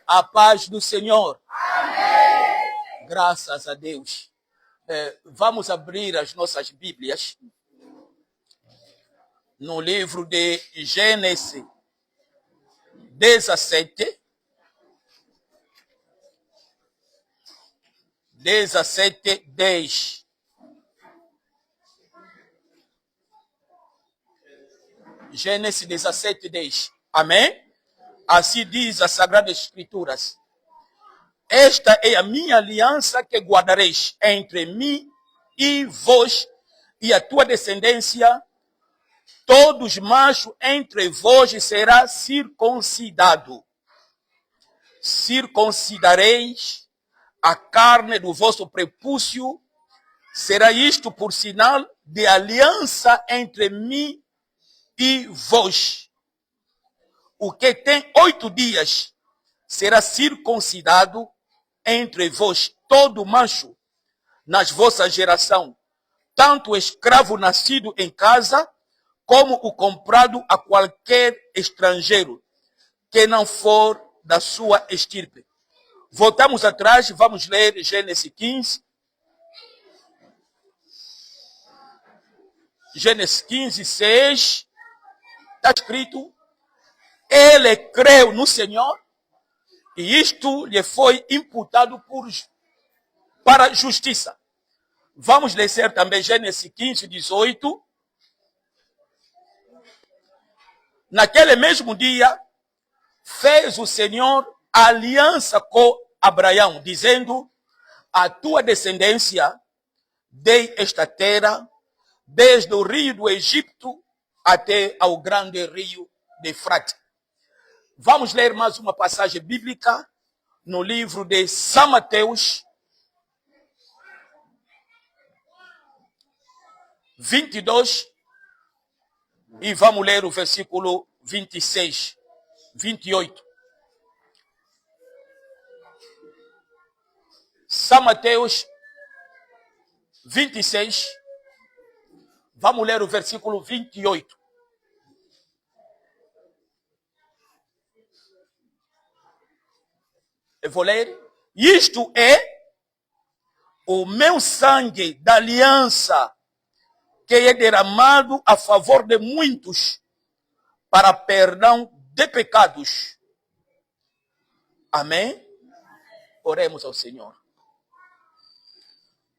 A paz do Senhor. Amém. Graças a Deus. Vamos abrir as nossas Bíblias no livro de Gênesis 17. 17:10. Gênesis 17:10. Amém? Assim diz as Sagradas Escrituras. Esta é a minha aliança que guardareis entre mim e vós e a tua descendência. Todos machos entre vós será circuncidado. Circuncidareis a carne do vosso prepúcio. Será isto por sinal de aliança entre mim e vós. O que tem 8 dias será circuncidado entre vós, todo macho, nas vossa geração, tanto o escravo nascido em casa, como o comprado a qualquer estrangeiro, que não for da sua estirpe. Voltamos atrás, vamos ler Gênesis 15. Gênesis 15, 6. Está escrito: ele creu no Senhor, e isto lhe foi imputado para a justiça. Vamos ler também Gênesis 15, 18. Naquele mesmo dia, fez o Senhor aliança com Abraão, dizendo: a tua descendência dei esta terra, desde o rio do Egito até ao grande rio de Eufrates. Vamos ler mais uma passagem bíblica no livro de São Mateus 22, e vamos ler o versículo 26, 28. São Mateus 26, vamos ler o versículo 28. Eu vou ler. Isto é o meu sangue da aliança, que é derramado a favor de muitos para perdão de pecados. Amém? Oremos ao Senhor.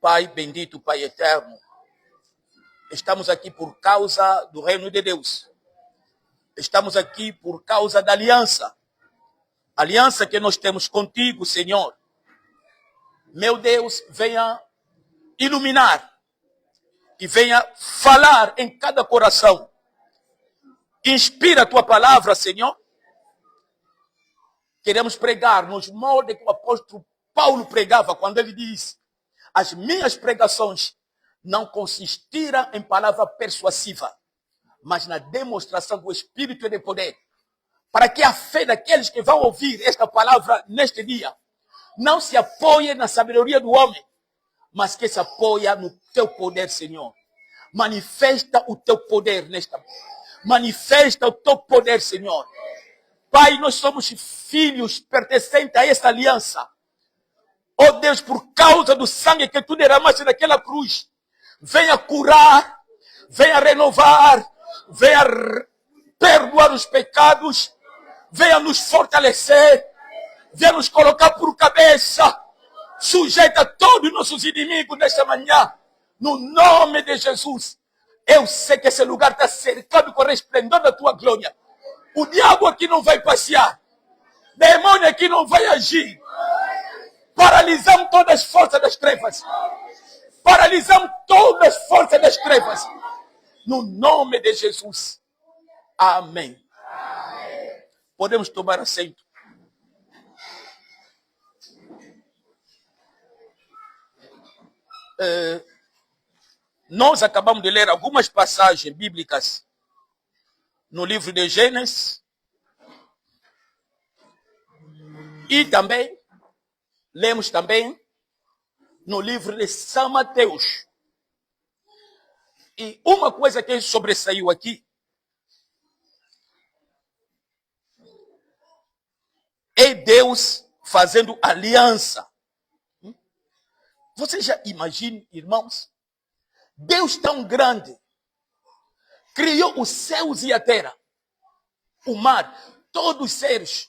Pai bendito, Pai eterno, estamos aqui por causa do reino de Deus. Estamos aqui por causa da aliança. Aliança que nós temos contigo, Senhor. Meu Deus, venha iluminar e venha falar em cada coração. Inspira a tua palavra, Senhor. Queremos pregar nos moldes que o apóstolo Paulo pregava quando ele diz: as minhas pregações não consistiram em palavra persuasiva, mas na demonstração do Espírito e de poder, para que a fé daqueles que vão ouvir esta palavra neste dia não se apoie na sabedoria do homem, mas que se apoie no teu poder, Senhor. Manifesta o teu poder manifesta o teu poder, Senhor. Pai, nós somos filhos pertencentes a esta aliança. Oh Deus, por causa do sangue que tu derramaste naquela cruz, venha curar, venha renovar, venha perdoar os pecados, venha nos fortalecer, venha nos colocar por cabeça, sujeita todos os nossos inimigos nesta manhã, no nome de Jesus. Eu sei que esse lugar está cercado com o resplendor da tua glória. O diabo aqui não vai passear, demônio aqui não vai agir. Paralisamos todas as forças das trevas. Paralisamos todas as forças das trevas. No nome de Jesus. Amém. Podemos tomar assento. Nós acabamos de ler algumas passagens bíblicas no livro de Gênesis. E também lemos também no livro de São Mateus. E uma coisa que sobressaiu aqui é Deus fazendo aliança. Você já imagina, irmãos? Deus tão grande criou os céus e a terra, o mar, todos os seres,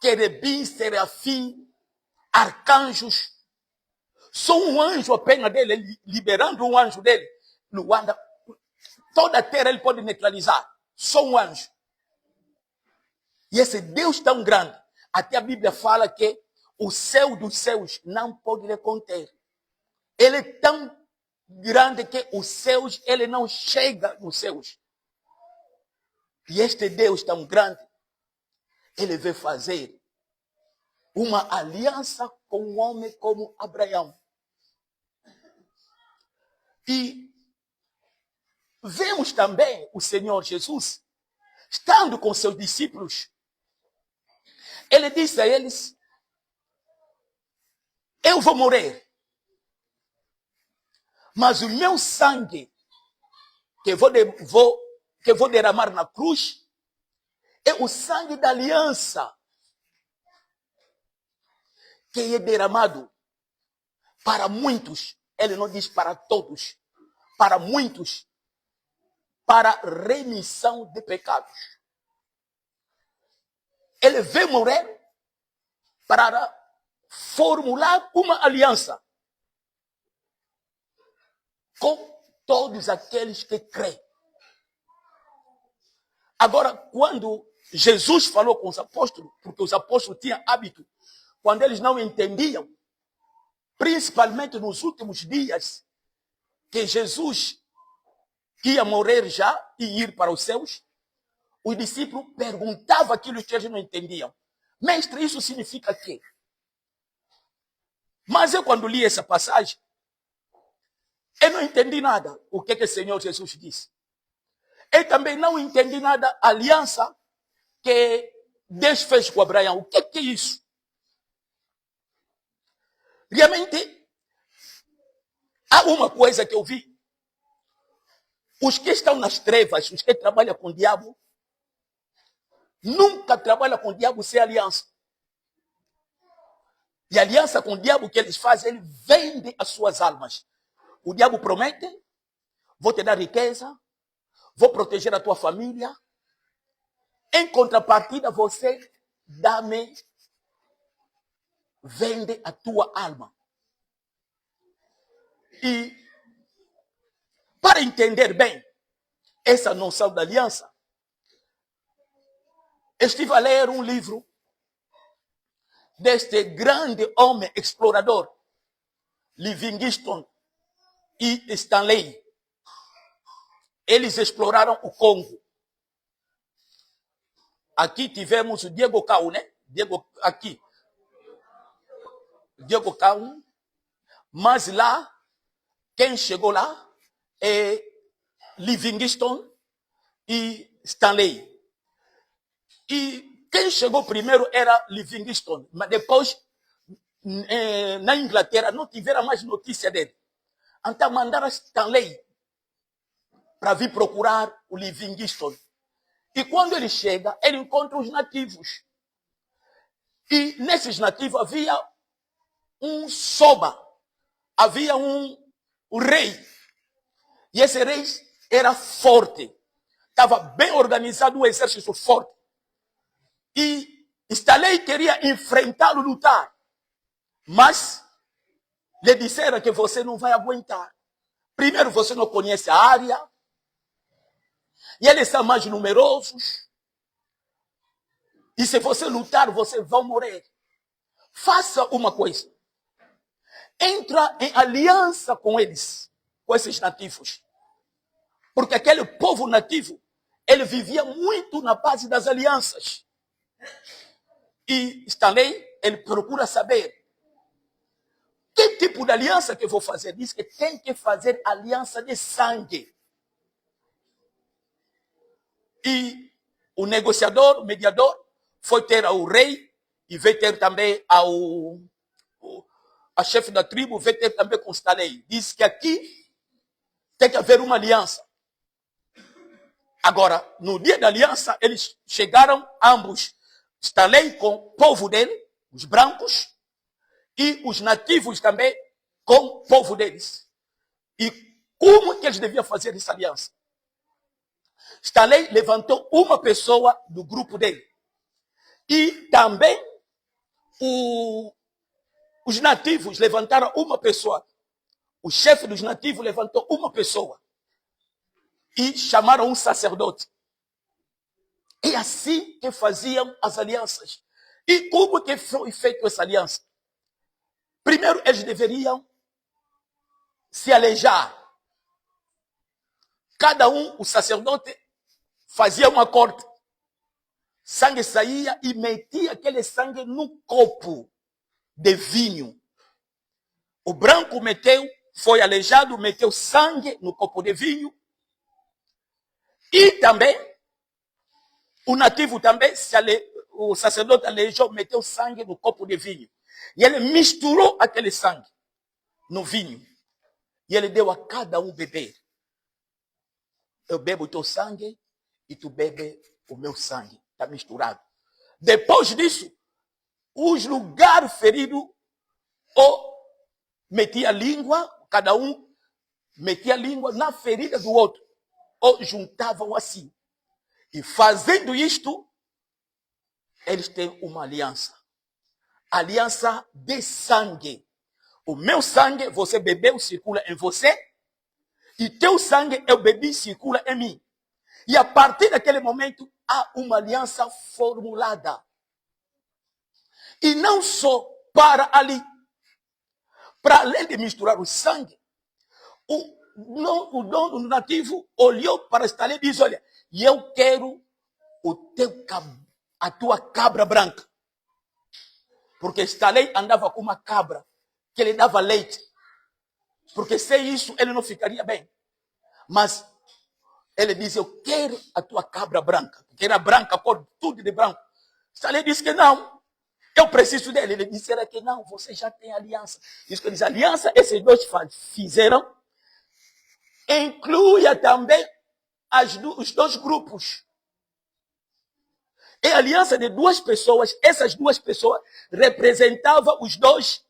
querubins, serafim, arcanjos. Só um anjo apenas dele, ele liberando um anjo dele, no anda, toda a terra ele pode neutralizar. Só um anjo. E esse Deus tão grande, até a Bíblia fala que o céu dos céus não pode lhe conter. Ele é tão grande que os céus, ele não chega nos céus. E este Deus tão grande, ele veio fazer uma aliança com um homem como Abraão. E vemos também o Senhor Jesus, estando com seus discípulos, ele disse a eles: eu vou morrer, mas o meu sangue que vou derramar na cruz é o sangue da aliança, que é derramado para muitos. Ele não diz para todos, para muitos, para remissão de pecados. Ele veio morrer para formular uma aliança com todos aqueles que creem. Agora, quando Jesus falou com os apóstolos, porque os apóstolos tinham hábito, quando eles não entendiam, principalmente nos últimos dias, que Jesus ia morrer já e ir para os céus, os discípulos perguntavam aquilo que eles não entendiam. Mestre, isso significa quê? Mas eu, quando li essa passagem, eu não entendi nada o que o Senhor Jesus disse. Eu também não entendi nada a aliança que Deus fez com Abraão. O que é isso? Realmente, há uma coisa que eu vi. Os que estão nas trevas, os que trabalham com o diabo, nunca trabalham com o diabo sem aliança. E a aliança com o diabo que eles fazem, ele vende as suas almas. O diabo promete: vou te dar riqueza, vou proteger a tua família. Em contrapartida, você dá-me, vende a tua alma. E para entender bem essa noção da aliança, estive a ler um livro deste grande homem explorador, Livingstone e Stanley. Eles exploraram o Congo. Aqui tivemos o Diego Cao, né? Diego Cao. Mas lá, quem chegou lá é Livingstone e Stanley. E quem chegou primeiro era Livingstone, mas depois, na Inglaterra, não tiveram mais notícia dele. Então mandaram Stanley para vir procurar o Livingstone. E quando ele chega, ele encontra os nativos. E nesses nativos havia um soba, havia um rei. E esse rei era forte, estava bem organizado, um exército forte. E Stanley queria enfrentá-lo, lutar. Mas lhe disseram que você não vai aguentar. Primeiro, você não conhece a área. E eles são mais numerosos. E se você lutar, você vai morrer. Faça uma coisa. Entra em aliança com eles, com esses nativos. Porque aquele povo nativo, ele vivia muito na base das alianças. E Stanley, ele procura saber que tipo de aliança que eu vou fazer. Diz que tem que fazer aliança de sangue. E o negociador, o mediador, foi ter ao rei e veio ter também a chefe da tribo, veio ter também com Stanley. Diz que aqui tem que haver uma aliança. Agora, no dia da aliança, eles chegaram ambos. Estalei com o povo dele, os brancos, e os nativos também com o povo deles. E como que eles deviam fazer essa aliança? Estalei levantou uma pessoa do grupo dele. E também os nativos levantaram uma pessoa. O chefe dos nativos levantou uma pessoa. E chamaram um sacerdote. E assim que faziam as alianças. E como que foi feita essa aliança? Primeiro, eles deveriam se alejar. Cada um, o sacerdote, fazia uma corte. Sangue saía e metia aquele sangue no copo de vinho. O branco meteu, foi aleijado, meteu sangue no copo de vinho. E também, o nativo também, o sacerdote aleijou, meteu sangue no copo de vinho. E ele misturou aquele sangue no vinho. E ele deu a cada um beber. Eu bebo o teu sangue e tu bebe o meu sangue. Está misturado. Depois disso, os lugares feridos, ou metia a língua, cada um metia a língua na ferida do outro, ou juntavam assim. E fazendo isto, eles têm uma aliança. Aliança de sangue. O meu sangue, você bebeu, circula em você. E teu sangue, eu bebi, circula em mim. E a partir daquele momento, há uma aliança formulada. E não só para ali. Para além de misturar o sangue, o dono nativo olhou para Estalei e disse, olha, eu quero a tua cabra branca. Porque Estalei andava com uma cabra que lhe dava leite. Porque sem isso ele não ficaria bem. Mas ele disse, eu quero a tua cabra branca. Porque era branca, cor tudo de branco. Estalei disse que não. Eu preciso dele. Ele disse, era que não, você já tem aliança. Isso que ele diz, aliança, esses dois fizeram, inclui também os dois grupos. É a aliança de duas pessoas, essas duas pessoas representavam os dois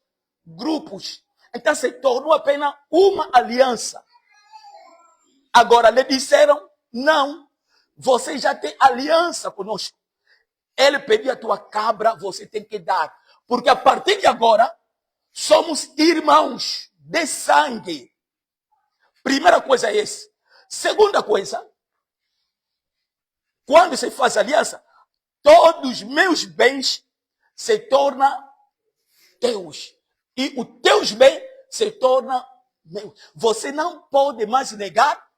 grupos. Então se tornou apenas uma aliança. Agora lhe disseram, não, você já tem aliança conosco. Ele pediu a tua cabra, você tem que dar. Porque a partir de agora, somos irmãos de sangue. Primeira coisa é essa. Segunda coisa, quando se faz aliança, todos os meus bens se tornam teus. E os teus bens se tornam meus. Você não pode mais negar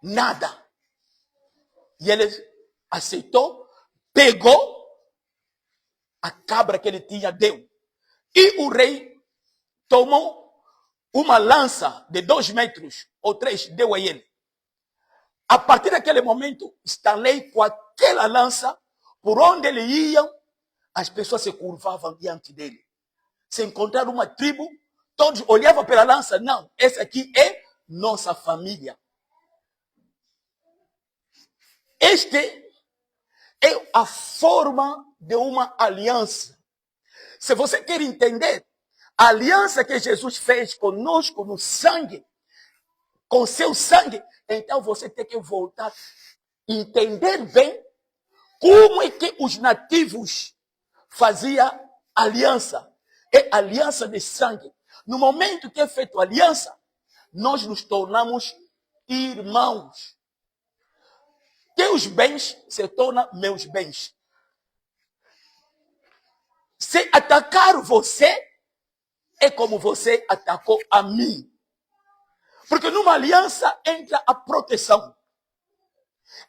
nada. E ele aceitou, pegou a cabra que ele tinha, deu. E o rei tomou uma lança de 2 metros ou 3, deu a ele. A partir daquele momento, Estalei com aquela lança, por onde ele ia, as pessoas se curvavam diante dele. Se encontrar uma tribo, todos olhavam pela lança, não, essa aqui é nossa família. Este é a forma de uma aliança. Se você quer entender a aliança que Jesus fez conosco no sangue, com seu sangue, então você tem que voltar, entender bem como é que os nativos faziam aliança. É aliança de sangue. No momento que é feita a aliança, nós nos tornamos irmãos. Teus bens se tornam meus bens. Se atacar você, é como você atacou a mim. Porque numa aliança entra a proteção.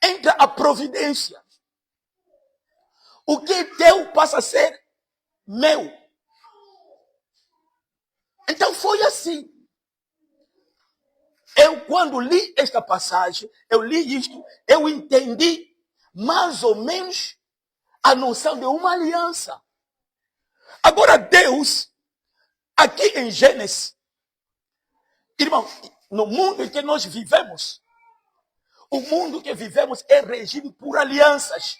Entra a providência. O que é teu passa a ser meu. Então foi assim. Eu, quando li esta passagem, eu li isto, eu entendi mais ou menos a noção de uma aliança. Agora Deus, aqui em Gênesis, irmão, no mundo em que nós vivemos, o mundo que vivemos é regido por alianças.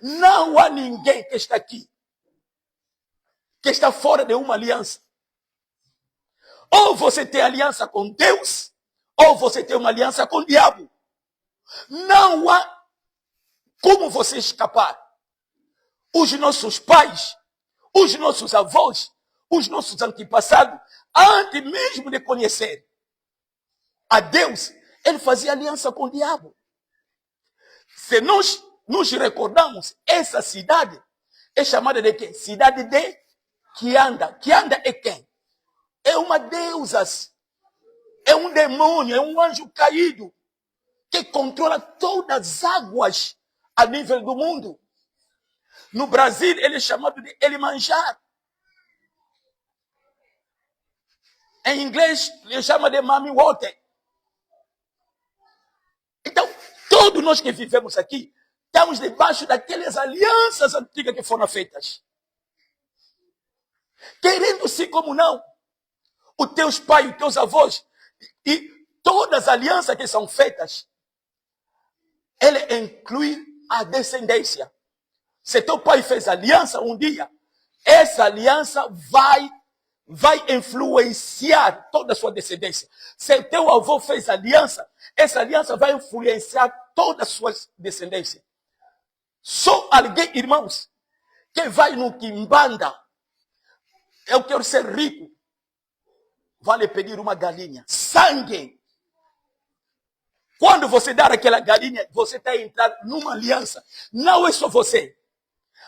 Não há ninguém que está aqui, que está fora de uma aliança. Ou você tem aliança com Deus, ou você tem uma aliança com o diabo. Não há como você escapar. Os nossos pais, os nossos avós, os nossos antepassados, antes mesmo de conhecer a Deus, ele fazia aliança com o diabo. Se nós nos recordamos, essa cidade é chamada de quê? Cidade de Kianda. Kianda é quem? É uma deusa, é um demônio, é um anjo caído que controla todas as águas a nível do mundo. No Brasil, ele é chamado de Elimanjá. Em inglês, ele chama de Mami Water. Então, todos nós que vivemos aqui, estamos debaixo daquelas alianças antigas que foram feitas. Querendo-se como não, os teus pais, os teus avós, e todas as alianças que são feitas, ele inclui a descendência. Se teu pai fez aliança um dia, essa aliança vai influenciar toda a sua descendência. Se teu avô fez aliança, essa aliança vai influenciar toda a sua descendência. Só alguém, irmãos, que vai no Quimbanda, eu quero ser rico, vai lhe pedir uma galinha, sangue. Quando você dar aquela galinha, você está entrando numa aliança. Não é só você,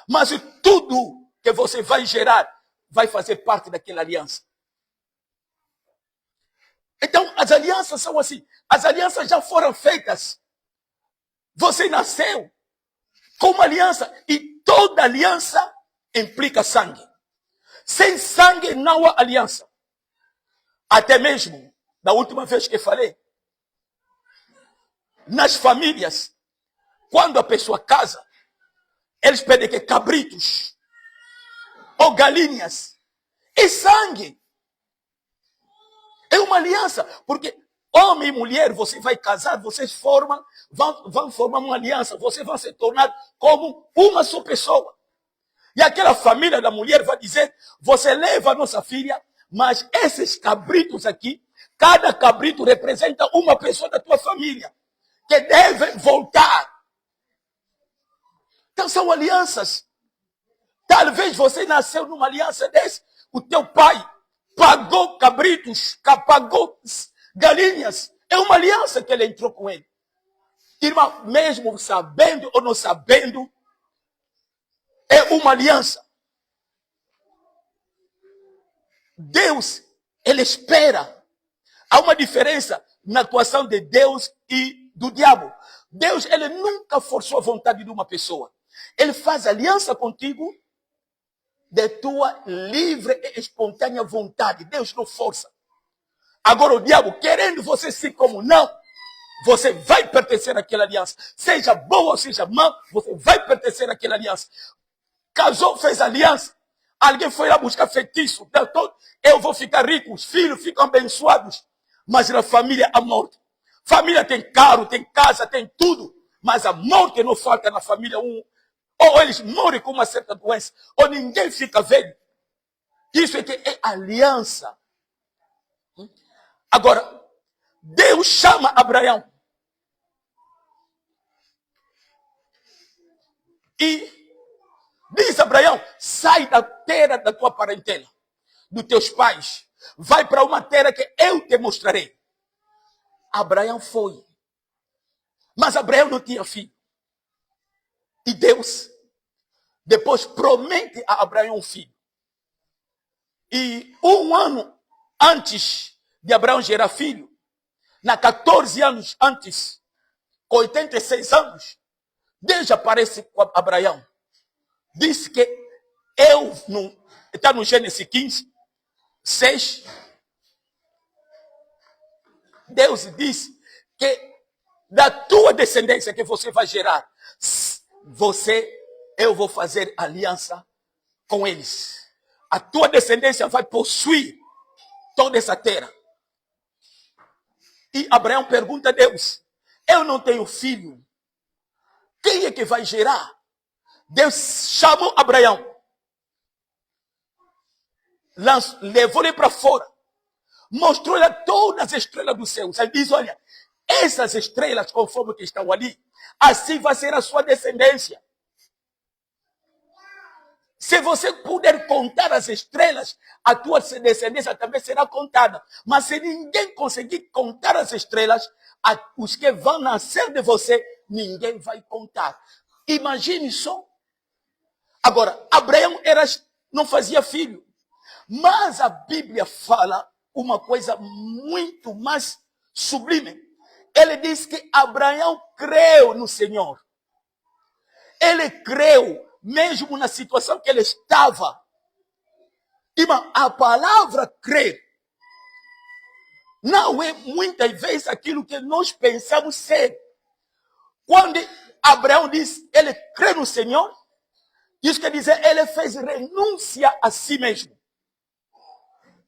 mas tudo que você vai gerar vai fazer parte daquela aliança. Então, as alianças são assim. As alianças já foram feitas. Você nasceu com uma aliança. E toda aliança implica sangue. Sem sangue não há aliança. Até mesmo, da última vez que falei, nas famílias, quando a pessoa casa, eles pedem que cabritos ou galinhas e sangue. É uma aliança, porque homem e mulher, você vai casar, vocês vão formar uma aliança, vocês vão se tornar como uma só pessoa. E aquela família da mulher vai dizer, você leva a nossa filha, mas esses cabritos aqui, cada cabrito representa uma pessoa da tua família, que deve voltar. Então são alianças. Talvez você nasceu numa aliança dessa, o teu pai pagou cabritos, pagou galinhas. É uma aliança que ele entrou com ele. Irmão, mesmo sabendo ou não sabendo, é uma aliança. Deus, ele espera. Há uma diferença na atuação de Deus e do diabo. Deus, ele nunca forçou a vontade de uma pessoa. Ele faz aliança contigo de tua livre e espontânea vontade. Deus não força. Agora o diabo, querendo você sim como não, você vai pertencer àquela aliança. Seja boa ou seja má, você vai pertencer àquela aliança. Casou, fez aliança. Alguém foi lá buscar feitiço. Eu vou ficar rico, os filhos ficam abençoados. Mas na família há morte. Família tem carro, tem casa, tem tudo. Mas a morte não falta na família. Ou eles morrem com uma certa doença, ou ninguém fica velho. Isso é que é aliança. Agora, Deus chama Abraão. E diz a Abraão, sai da terra da tua parentela, dos teus pais. Vai para uma terra que eu te mostrarei. Abraão foi. Mas Abraão não tinha filho. E Deus depois promete a Abraão um filho. E um ano antes de Abraão gerar filho, na 14 anos antes, com 86 anos, Deus aparece com Abraão. Disse que está no Gênesis 15, 6. Deus disse que da tua descendência que você vai gerar, eu vou fazer aliança com eles. A tua descendência vai possuir toda essa terra. E Abraão pergunta a Deus, eu não tenho filho. Quem é que vai gerar? Deus chamou Abraão, levou ele para fora, mostrou-lhe todas as estrelas do céu. Ele diz, olha, essas estrelas, conforme que estão ali, assim vai ser a sua descendência. Se você puder contar as estrelas, a tua descendência também será contada. Mas se ninguém conseguir contar as estrelas, os que vão nascer de você, ninguém vai contar. Imagine só. Agora, Abraão não fazia filho. Mas a Bíblia fala uma coisa muito mais sublime. Ele diz que Abraão creu no Senhor. Ele creu, mesmo na situação que ele estava. Irmão, a palavra crer não é muitas vezes aquilo que nós pensamos ser. Quando Abraão diz, ele crê no Senhor, isso quer dizer, ele fez renúncia a si mesmo.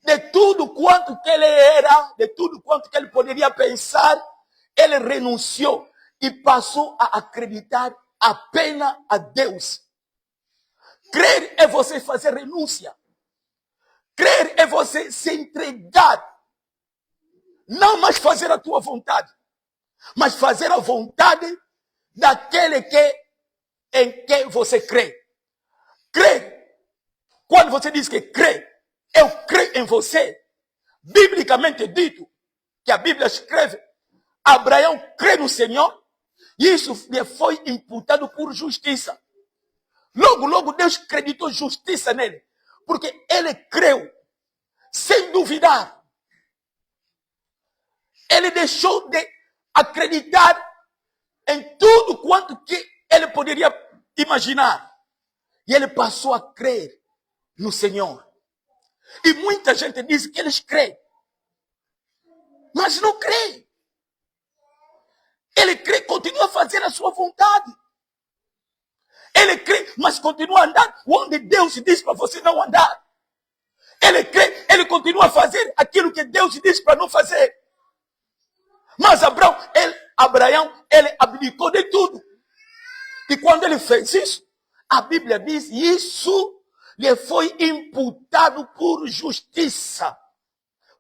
De tudo quanto que ele era, de tudo quanto que ele poderia pensar, ele renunciou e passou a acreditar apenas a Deus. Crer é você fazer renúncia. Crer é você se entregar. Não mais fazer a tua vontade, mas fazer a vontade daquele em quem você crê. Crer. Quando você diz que crê, eu creio em você. Biblicamente dito, que a Bíblia escreve, Abraão crê no Senhor, e isso lhe foi imputado por justiça. Logo, Deus acreditou justiça nele, porque ele creu, sem duvidar. Ele deixou de acreditar em tudo quanto que ele poderia imaginar. E ele passou a crer no Senhor. E muita gente diz que eles creem, mas não creem. Ele crê, continua a fazer a sua vontade. Ele crê, mas continua a andar onde Deus diz para você não andar. Ele crê, ele continua a fazer aquilo que Deus diz para não fazer. Mas Abraão, ele abdicou de tudo. E quando ele fez isso, a Bíblia diz, isso lhe foi imputado por justiça.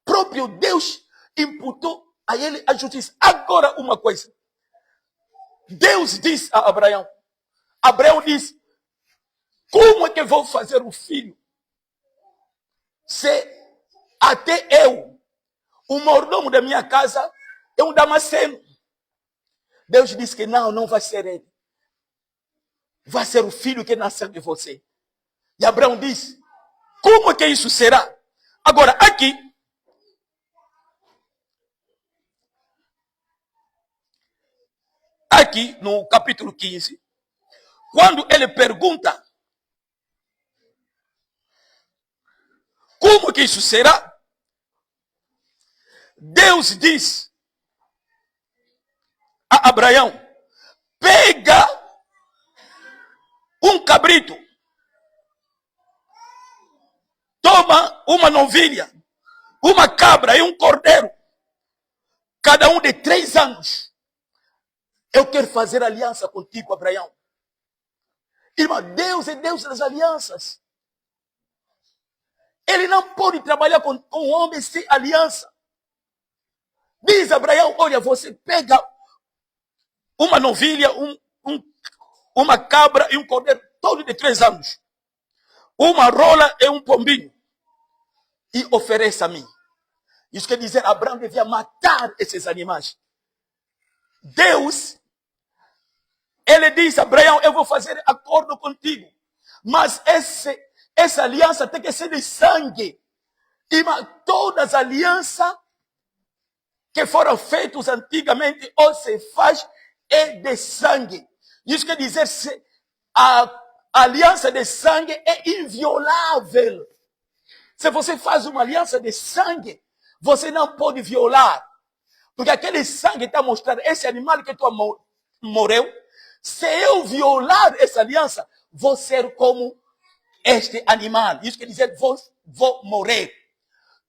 Próprio Deus imputou a ele a justiça. Agora, uma coisa. Deus disse a Abraão, disse, como é que vou fazer um filho? Se até eu, o mordomo da minha casa, é um Damasceno. Deus disse que não vai ser ele. Vai ser o filho que nasceu de você. E Abraão disse, como é que isso será? Agora, aqui no capítulo 15, quando ele pergunta, como que isso será? Deus diz a Abraão, pega um cabrito, toma uma novilha, uma cabra e um cordeiro, cada um de 3 anos. Eu quero fazer aliança contigo, Abraão. Irmão, Deus é Deus das alianças. Ele não pode trabalhar com homens sem aliança. Diz Abraão, olha, você pega uma novilha, uma cabra e um cordeiro, todo de 3 anos. Uma rola e um pombinho. E ofereça a mim. Isso quer dizer, Abraão devia matar esses animais. Deus, ele diz, Abraão, eu vou fazer acordo contigo. Mas essa aliança tem que ser de sangue. E todas as alianças que foram feitas antigamente, ou se faz, é de sangue. Isso quer dizer, a aliança de sangue é inviolável. Se você faz uma aliança de sangue, você não pode violar. Porque aquele sangue está mostrando, esse animal que tu morreu, se eu violar essa aliança, vou ser como este animal. Isso quer dizer, vou morrer.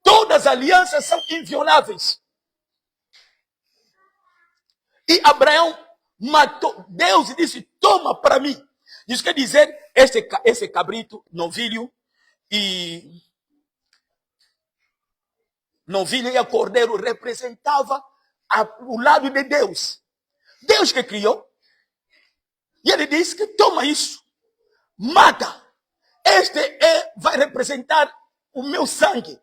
Todas as alianças são invioláveis. E Abraão matou. Deus disse, toma para mim. Isso quer dizer, esse cabrito, novilho e cordeiro representava o lado de Deus. Deus que criou. E ele disse que toma isso, mata. Vai representar o meu sangue.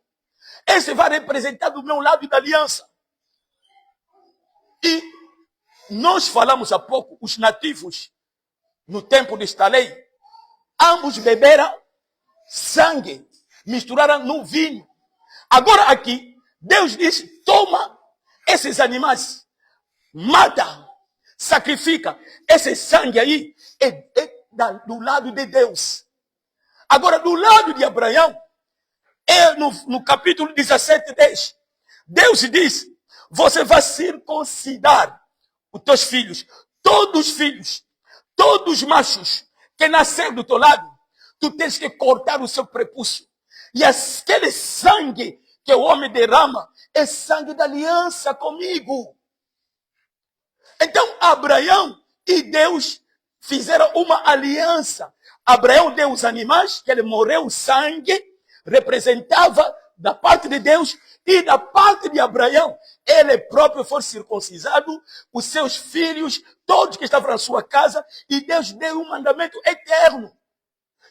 Este vai representar do meu lado da aliança. E nós falamos há pouco, os nativos, no tempo de Estalei, ambos beberam sangue, misturaram no vinho. Agora aqui, Deus diz, toma esses animais, mata, sacrifica. Esse sangue aí é do lado de Deus. Agora, do lado de Abraão, no capítulo 17, 10, Deus diz, você vai circuncidar os teus filhos, todos os machos que nasceram do teu lado, tu tens que cortar o seu prepúcio. E aquele sangue que o homem derrama é sangue da aliança comigo. Então, Abraão e Deus fizeram uma aliança. Abraão deu os animais, que ele morreu, o sangue representava da parte de Deus, e da parte de Abraão, ele próprio foi circuncisado, os seus filhos, todos que estavam na sua casa, e Deus deu um mandamento eterno,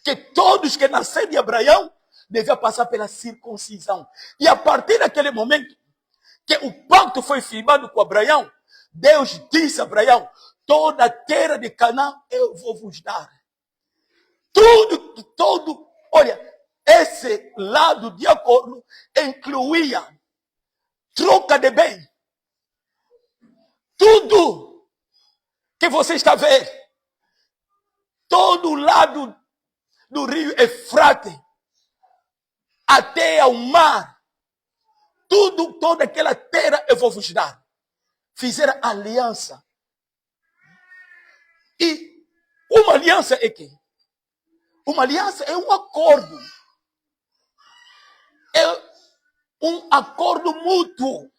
que todos que nasceram de Abraão deviam passar pela circuncisão. E a partir daquele momento, que o pacto foi firmado com Abraão, Deus disse a Abraão, toda a terra de Canaã eu vou vos dar. Tudo, olha, esse lado de acordo incluía troca de bem. Tudo que você está vendo, todo o lado do rio Eufrates, até ao mar, toda aquela terra eu vou vos dar. Fizeram aliança. E uma aliança é quê? Uma aliança é um acordo. É um acordo mútuo.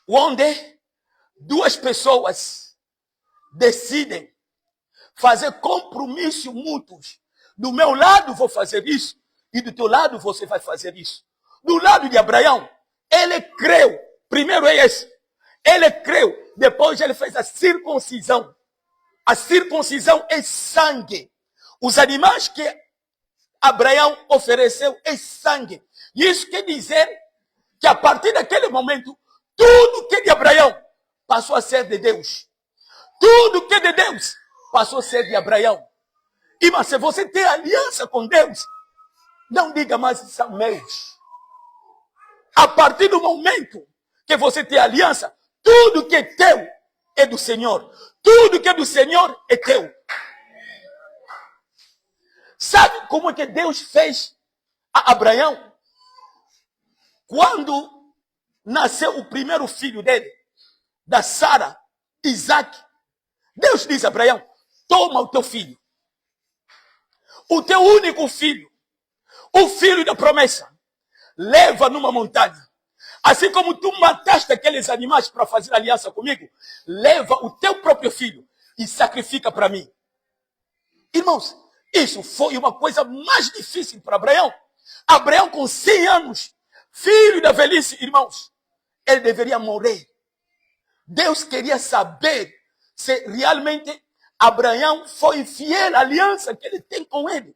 Onde duas pessoas decidem fazer compromissos mútuos. Do meu lado vou fazer isso, e do teu lado você vai fazer isso. Do lado de Abraão, ele creu. Primeiro é esse. Ele creu. Depois ele fez a circuncisão. A circuncisão é sangue. Os animais que Abraão ofereceu é sangue. E isso quer dizer que a partir daquele momento, tudo que é de Abraão passou a ser de Deus. Tudo que é de Deus passou a ser de Abraão. E mas se você tem aliança com Deus, não diga mais são meus. A partir do momento que você tem aliança, tudo que é teu é do Senhor. Tudo que é do Senhor é teu. Sabe como é que Deus fez a Abraão? Quando nasceu o primeiro filho dele, da Sara, Isaac, Deus disse a Abraão, toma o teu filho, o teu único filho, o filho da promessa, leva numa montanha. Assim como tu mataste aqueles animais para fazer aliança comigo, leva o teu próprio filho e sacrifica para mim. Irmãos, isso foi uma coisa mais difícil para Abraão. Abraão com 100 anos, filho da velhice, irmãos, ele deveria morrer. Deus queria saber se realmente Abraão foi fiel à aliança que ele tem com ele.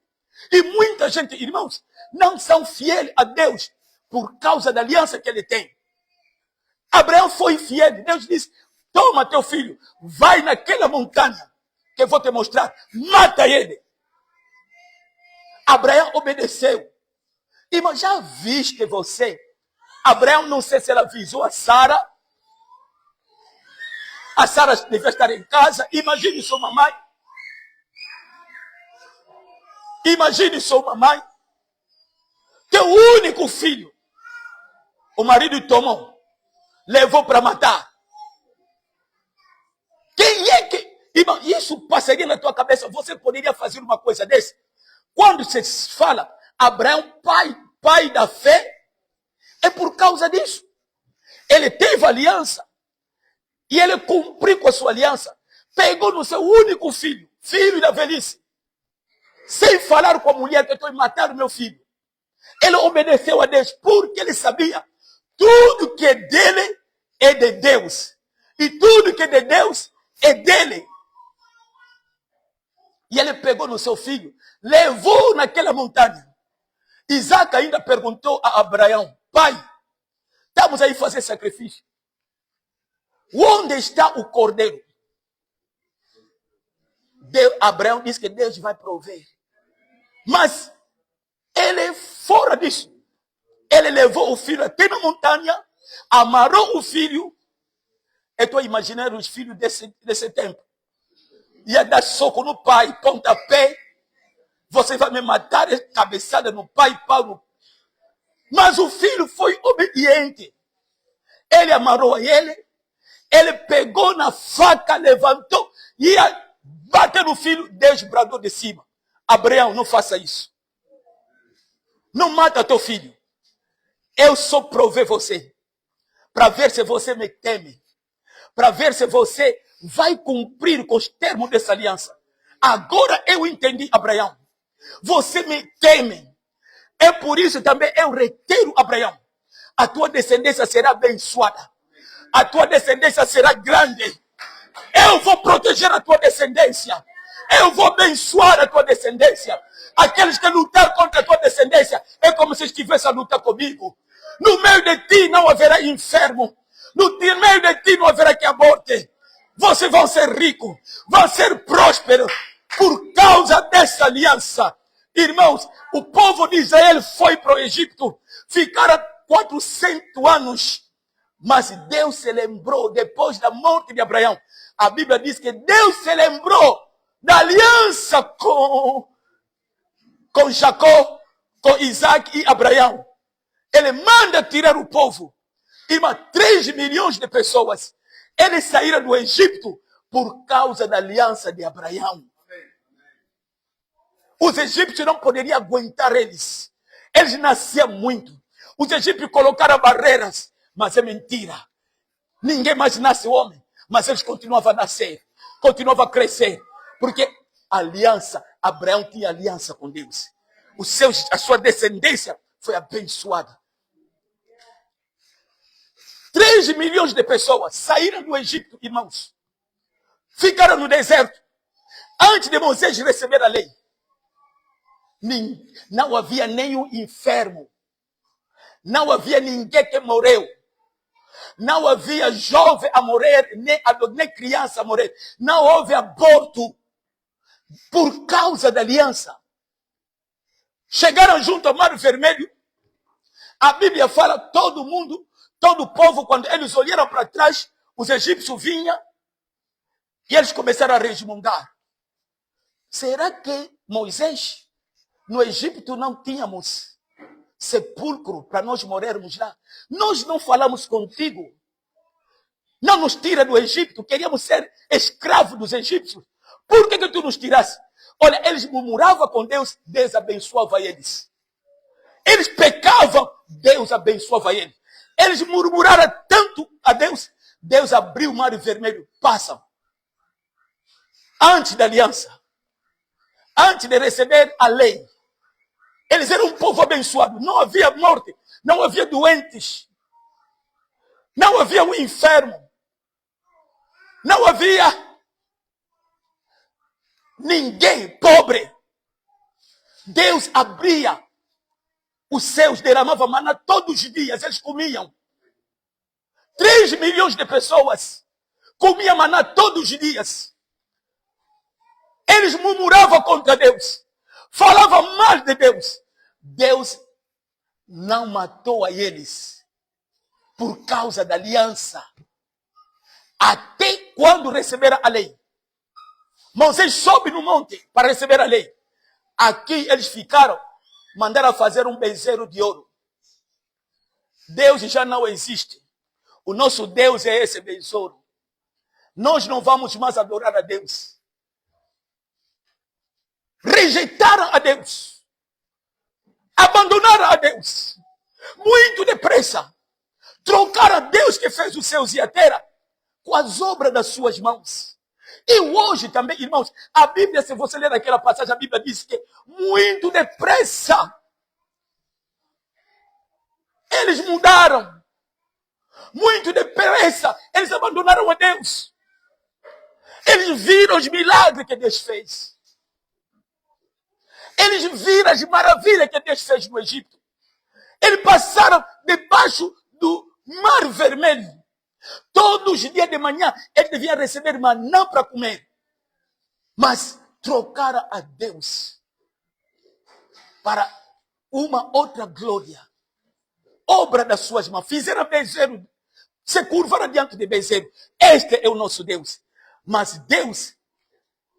E muita gente, irmãos, não são fiéis a Deus por causa da aliança que ele tem. Abraão foi fiel. Deus disse, toma teu filho, vai naquela montanha que eu vou te mostrar, mata ele. Abraão obedeceu. Irmão, já viste você? Abraão, não sei se ela avisou a Sara. A Sara devia estar em casa. Imagine sua mamãe. Imagine sua mamãe. Teu único filho. O marido tomou. Levou para matar. Quem é que... Irmão, isso passaria na tua cabeça. Você poderia fazer uma coisa dessa? Quando se fala Abraão, pai da fé, é por causa disso. Ele teve aliança. E ele cumpriu com a sua aliança. pegou no seu único filho, filho da velhice, sem falar com a mulher que estou matando meu filho. Ele obedeceu a Deus porque ele sabia tudo que é dele é de Deus. E tudo que é de Deus é dele. E ele pegou no seu filho, levou naquela montanha. Isaac ainda perguntou a Abraão: pai, estamos aí fazer sacrifício. Onde está o cordeiro? Abraão disse que Deus vai prover. Mas ele, fora disso, ele levou o filho até na montanha, amarrou o filho. Eu estou imaginando os filhos desse tempo. Ia dar soco no pai, pontapé. Você vai me matar, cabeçada no pai, pau no... Mas o filho foi obediente. Ele amarrou ele pegou na faca, levantou, ia bater no filho. Deus bradou de cima: Abraão, não faça isso. Não mata teu filho. Eu só provei você, para ver se você me teme, para ver se você vai cumprir com os termos dessa aliança. Agora eu entendi, Abraão. Você me teme. É por isso também eu reitero, Abraão, a tua descendência será abençoada. A tua descendência será grande. Eu vou proteger a tua descendência. Eu vou abençoar a tua descendência. Aqueles que lutar contra a tua descendência é como se estivesse a lutar comigo. No meio de ti não haverá enfermo. No meio de ti não haverá que aborte. Vocês vão ser ricos, vão ser prósperos por causa dessa aliança. Irmãos, o povo de Israel foi para o Egito, ficaram 400 anos, mas Deus se lembrou depois da morte de Abraão. A Bíblia diz que Deus se lembrou da aliança com Jacó, com Isaac e Abraão. Ele manda tirar o povo. Irmã, 3 milhões de pessoas, eles saíram do Egito por causa da aliança de Abraão. Os egípcios não poderiam aguentar eles. Eles nasciam muito. Os egípcios colocaram barreiras, mas é mentira. Ninguém mais nasce homem, mas eles continuavam a nascer, continuavam a crescer, porque a aliança, Abraão tinha aliança com Deus. A sua descendência foi abençoada. 3 milhões de pessoas saíram do Egito, irmãos. Ficaram no deserto. Antes de Moisés receber a lei, não havia nenhum enfermo. Não havia ninguém que morreu. Não havia jovem a morrer, nem criança a morrer. Não houve aborto por causa da aliança. Chegaram junto ao Mar Vermelho. A Bíblia fala, todo mundo, todo o povo, quando eles olharam para trás, os egípcios vinham e eles começaram a resmungar. Será que Moisés, no Egito não tínhamos sepulcro para nós morrermos lá? Nós não falamos contigo. Não nos tira do Egito. Queríamos ser escravos dos egípcios. Por que tu nos tiraste? Olha, eles murmuravam com Deus, Deus abençoava eles. Eles pecavam, Deus abençoava eles. Eles murmuraram tanto a Deus, Deus abriu o Mar Vermelho. Passam. Antes da aliança, antes de receber a lei, eles eram um povo abençoado. Não havia morte, não havia doentes, não havia um enfermo, não havia ninguém pobre. Deus abria os céus, derramava maná todos os dias, eles comiam. 3 milhões de pessoas comiam maná todos os dias. Eles murmuravam contra Deus, falavam mal de Deus. Deus não matou a eles por causa da aliança. Até quando receberam a lei. Moisés sobe no monte para receber a lei. Aqui eles ficaram, mandaram fazer um bezerro de ouro. Deus já não existe. O nosso Deus é esse besouro. Nós não vamos mais adorar a Deus. Rejeitaram a Deus. Abandonaram a Deus. Muito depressa. Trocaram a Deus que fez os céus e a terra com as obras das suas mãos. E hoje também, irmãos, a Bíblia, se você ler aquela passagem, a Bíblia diz que muito depressa eles mudaram. Muito depressa eles abandonaram a Deus. Eles viram os milagres que Deus fez. Eles viram as maravilhas que Deus fez no Egito. Eles passaram debaixo do Mar Vermelho. Todos os dias de manhã, eles deviam receber maná para comer. Mas trocaram a Deus para uma outra glória. Obra das suas mãos. Fizeram bezerro. Se curvaram diante de bezerro. Este é o nosso Deus. Mas Deus,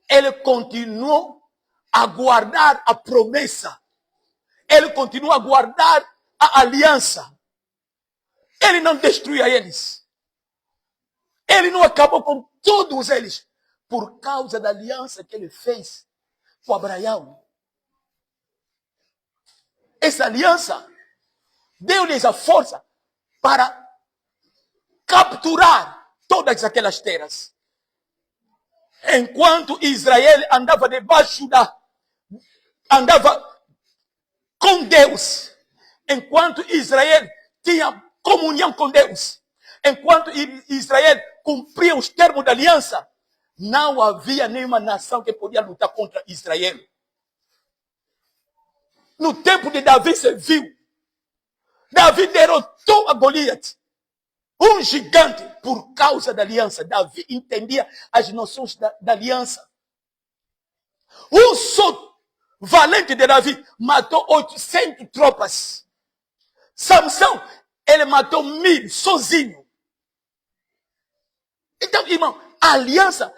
ele continuou a guardar a promessa. Ele continua a guardar a aliança. Ele não destruía eles. Ele não acabou com todos eles. Por causa da aliança que ele fez com Abraão. Essa aliança deu-lhes a força para capturar todas aquelas terras. Enquanto Israel andava debaixo andava com Deus. Enquanto Israel tinha comunhão com Deus. Enquanto Israel cumpria os termos da aliança, não havia nenhuma nação que podia lutar contra Israel. No tempo de Davi se viu. Davi derrotou a Golias. Um gigante, por causa da aliança. Davi entendia as noções da aliança. Um só valente de Davi matou 800 tropas. Samson, ele matou 1000 sozinho. Então, irmão, a aliança,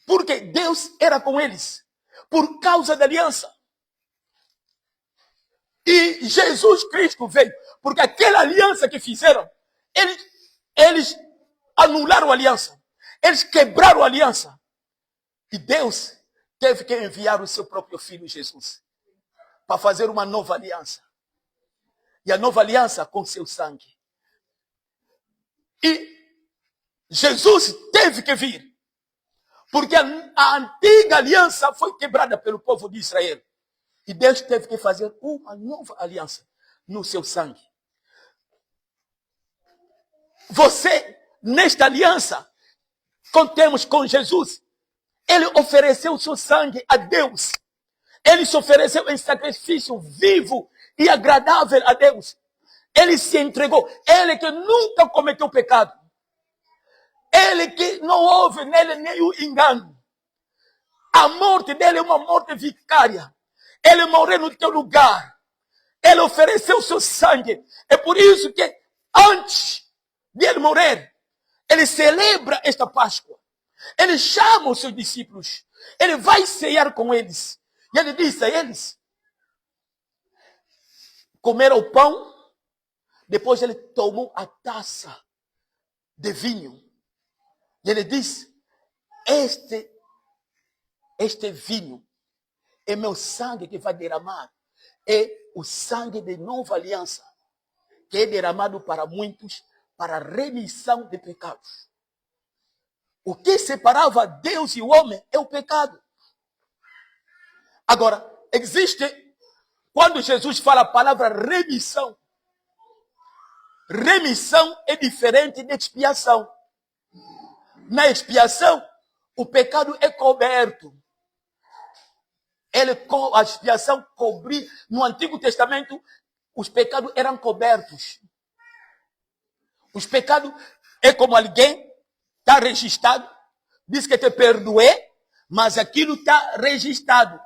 porque Deus era com eles. Por causa da aliança. E Jesus Cristo veio, porque aquela aliança que fizeram, eles anularam a aliança. Eles quebraram a aliança. E Deus teve que enviar o seu próprio filho Jesus para fazer uma nova aliança. E a nova aliança com seu sangue. E Jesus teve que vir. Porque a antiga aliança foi quebrada pelo povo de Israel. E Deus teve que fazer uma nova aliança no seu sangue. Você, nesta aliança, contemos com Jesus. Ele ofereceu o seu sangue a Deus. Ele se ofereceu em sacrifício vivo e agradável a Deus. Ele se entregou. Ele que nunca cometeu pecado. Ele que não houve nele nenhum engano. A morte dele é uma morte vicária. Ele morreu no teu lugar. Ele ofereceu o seu sangue. É por isso que antes de ele morrer, ele celebra esta Páscoa. Ele chama os seus discípulos. Ele vai ceiar com eles. E ele disse a eles: comeram o pão. Depois ele tomou a taça de vinho. E ele disse: este vinho é meu sangue que vai derramar. É o sangue de nova aliança, que é derramado para muitos, para a remissão de pecados. O que separava Deus e o homem é o pecado. Agora, quando Jesus fala a palavra remissão, remissão é diferente de expiação. Na expiação, o pecado é coberto. A expiação cobria. No Antigo Testamento, os pecados eram cobertos. Os pecados é como alguém está registrado, diz que te perdoei, mas aquilo está registrado.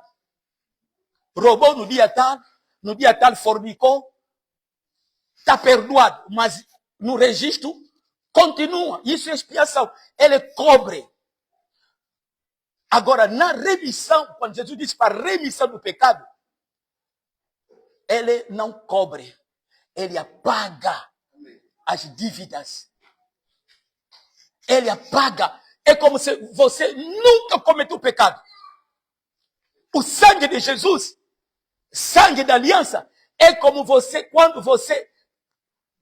Roubou no dia tal fornicou, está perdoado, mas no registro continua. Isso é expiação. Ele cobre. Agora, na remissão, quando Jesus diz para remissão do pecado, ele não cobre, ele apaga as dívidas. Ele apaga. É como se você nunca cometeu pecado. O sangue de Jesus, sangue da aliança, é como você, quando você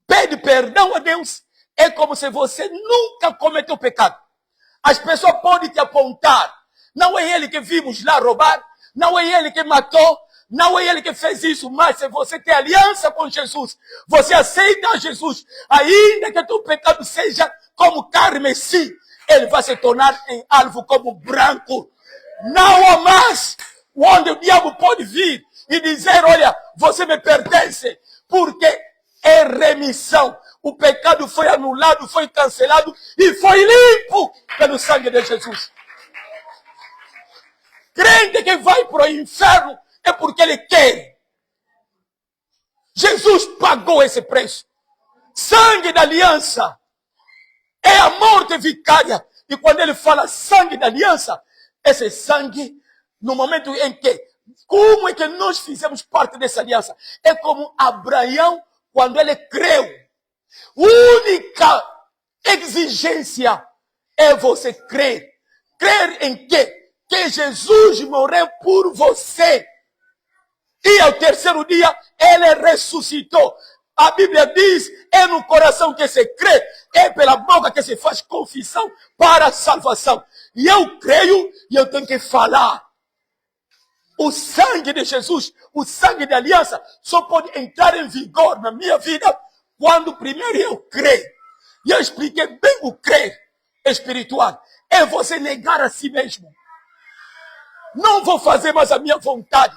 pede perdão a Deus, é como se você nunca cometeu pecado. As pessoas podem te apontar. Não é ele que vimos lá roubar. Não é ele que matou. Não é ele que fez isso. Mas se você tem aliança com Jesus, você aceita Jesus, ainda que teu pecado seja como carmesim, ele vai se tornar em alvo como branco. Não há mais onde o diabo pode vir e dizer, olha, você me pertence, porque é remissão. O pecado foi anulado, foi cancelado e foi limpo pelo sangue de Jesus. Crente que vai para o inferno é porque ele quer. Jesus pagou esse preço. Sangue da aliança é a morte vicária. E quando ele fala sangue da aliança, esse sangue, no momento em que, como é que nós fizemos parte dessa aliança? É como Abraão, quando ele creu. Única exigência é você crer. Crer em quê? Que Jesus morreu por você. E ao terceiro dia, ele ressuscitou. A Bíblia diz, é no coração que se crê, é pela boca que se faz confissão para a salvação. E eu creio e eu tenho que falar. O sangue de Jesus, o sangue de aliança, só pode entrar em vigor na minha vida quando primeiro eu creio. E eu expliquei bem o crer espiritual. É você negar a si mesmo. Não vou fazer mais a minha vontade.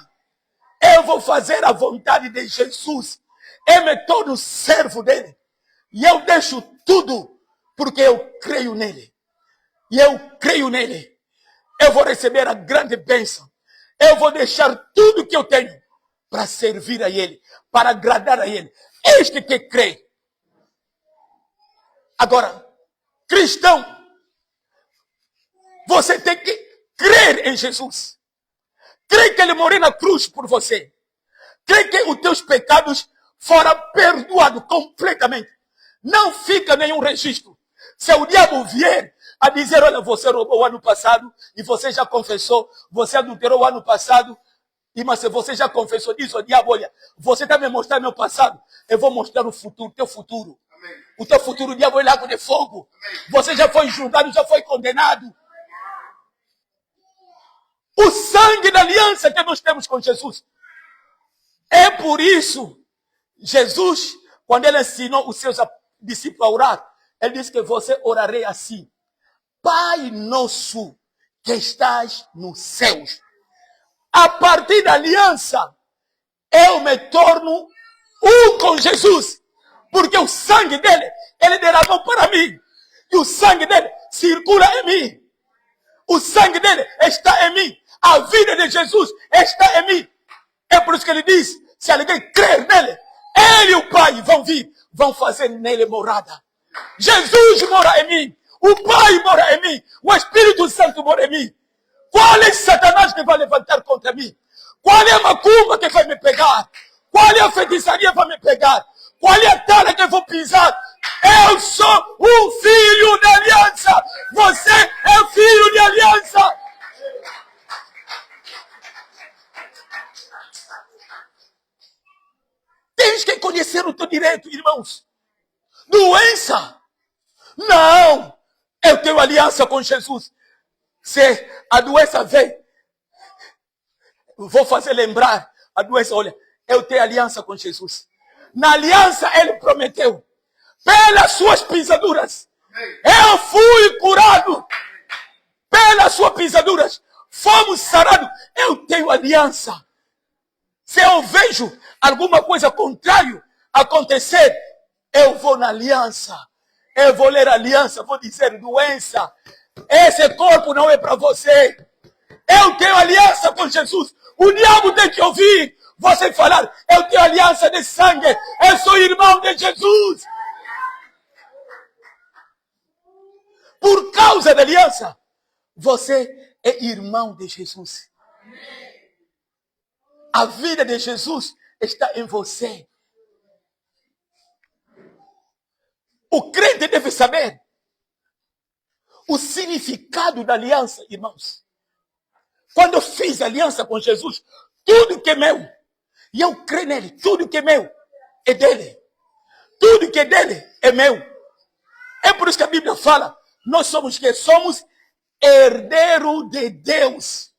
Eu vou fazer a vontade de Jesus. Eu me torno servo dele. E eu deixo tudo porque eu creio nele. E eu creio nele. Eu vou receber a grande bênção. Eu vou deixar tudo que eu tenho para servir a ele, para agradar a ele. Este que crê. Agora, cristão, você tem que crer em Jesus. Crer que ele morreu na cruz por você. Crer que os teus pecados foram perdoados completamente. Não fica nenhum registro. Se o diabo vier a dizer, olha, você roubou o ano passado e você já confessou, você adulterou o ano passado, mas se você já confessou isso, o diabo, olha, você está me mostrando meu passado, eu vou mostrar o futuro, teu futuro. Amém. O teu futuro, o diabo é lago de fogo. Amém. Você já foi julgado, já foi condenado. O sangue da aliança que nós temos com Jesus. É por isso, Jesus, quando ele ensinou os seus discípulos a orar, ele disse que você orarei assim. Pai nosso que estás nos céus. A partir da aliança, eu me torno um com Jesus. Porque o sangue dele, ele derramou para mim. E o sangue dele circula em mim. O sangue dele está em mim. A vida de Jesus está em mim. É por isso que ele diz, se alguém crer nele, ele e o Pai vão vir, vão fazer nele morada. Jesus mora em mim. O Pai mora em mim. O Espírito Santo mora em mim. Qual é Satanás que vai levantar contra mim? Qual é a macumba que vai me pegar? Qual é a feitiçaria que vai me pegar? Qual é a tara que eu vou pisar? Eu sou um filho de aliança. Você é filho de aliança. Tens que conhecer o teu direito, irmãos. Doença. Não. Eu tenho aliança com Jesus. Se a doença vem, vou fazer lembrar a doença. Olha, eu tenho aliança com Jesus. Na aliança ele prometeu, pelas suas pisaduras, eu fui curado. Pelas suas pisaduras, fomos sarados. Eu tenho aliança. Se eu vejo alguma coisa contrária acontecer, eu vou na aliança. Eu vou ler a aliança, vou dizer, doença, esse corpo não é para você. Eu tenho aliança com Jesus. O diabo tem que ouvir você falar, eu tenho aliança de sangue, eu sou irmão de Jesus. Por causa da aliança, você é irmão de Jesus. A vida de Jesus está em você. O crente deve saber o significado da aliança, irmãos. Quando eu fiz aliança com Jesus, tudo que é meu, e eu creio nele, tudo que é meu é dele. Tudo que é dele é meu. É por isso que a Bíblia fala, nós somos que somos herdeiro de Deus.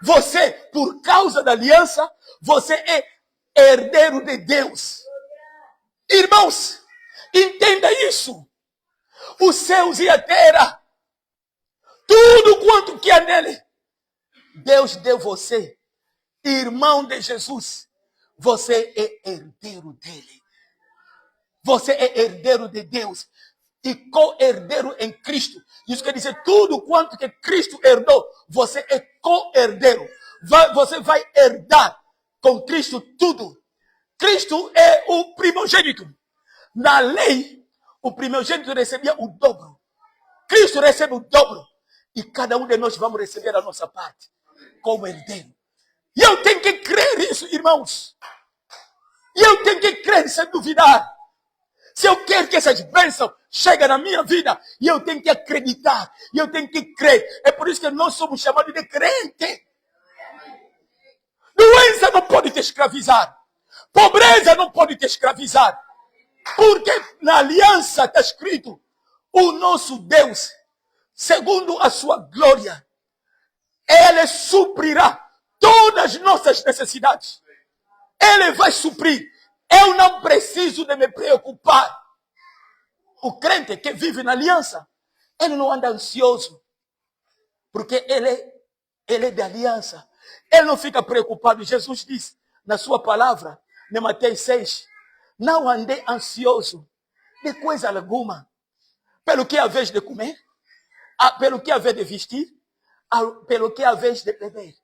Você, por causa da aliança, você é herdeiro de Deus. Irmãos, entenda isso. Os céus e a terra, tudo quanto que há nele, Deus deu você, irmão de Jesus. Você é herdeiro dele. Você é herdeiro de Deus e co-herdeiro em Cristo. Isso quer dizer, tudo quanto que Cristo herdou, você é co-herdeiro. Você vai herdar com Cristo tudo. Cristo é o primogênito. Na lei, o primogênito recebia o dobro. Cristo recebe o dobro. E cada um de nós vamos receber a nossa parte como herdeiro. E eu tenho que crer nisso, irmãos. E eu tenho que crer sem duvidar. Se eu quero que essas bênçãos cheguem na minha vida, e eu tenho que acreditar, e eu tenho que crer. É por isso que nós somos chamados de crente. Doença não pode te escravizar. Pobreza não pode te escravizar. Porque na aliança está escrito, o nosso Deus, segundo a sua glória, Ele suprirá todas as nossas necessidades. Ele vai suprir. Eu não preciso de me preocupar. O crente que vive na aliança, ele não anda ansioso. Porque ele é de aliança. Ele não fica preocupado. Jesus diz na sua palavra, em Mateus 6, não andei ansioso de coisa alguma. Pelo que há vez de comer, pelo que há vez de vestir, pelo que há vez de beber.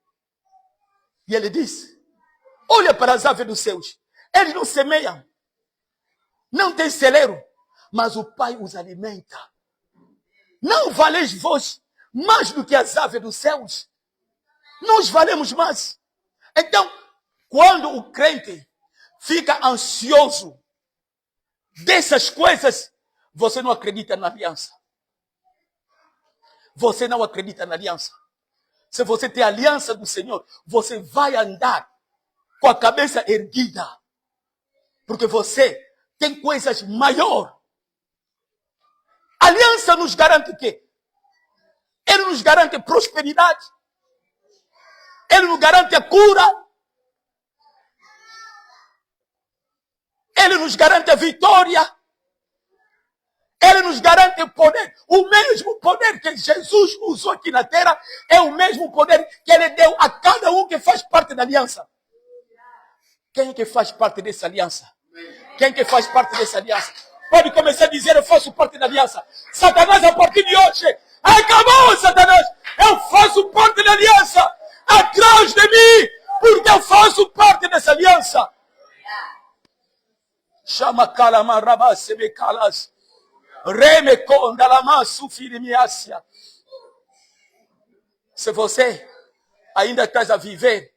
E ele diz, olha para as aves dos céus. Eles não semeiam, não têm celeiro, mas o Pai os alimenta. Não valeis vós mais do que as aves dos céus? Nós valemos mais. Então, quando o crente fica ansioso dessas coisas, você não acredita na aliança. Você não acredita na aliança. Se você tem a aliança do Senhor, você vai andar com a cabeça erguida. Porque você tem coisas maiores. A aliança nos garante o quê? Ele nos garante prosperidade. Ele nos garante a cura. Ele nos garante a vitória. Ele nos garante o poder. O mesmo poder que Jesus usou aqui na terra é o mesmo poder que ele deu a cada um que faz parte da aliança. Quem é que faz parte dessa aliança? Quem que faz parte dessa aliança? Pode começar a dizer, eu faço parte da aliança. Satanás, a partir de hoje, acabou, Satanás. Eu faço parte da aliança. Atrás de mim, porque eu faço parte dessa aliança. Chama calamarabá, semecalas. Se você ainda está a viver,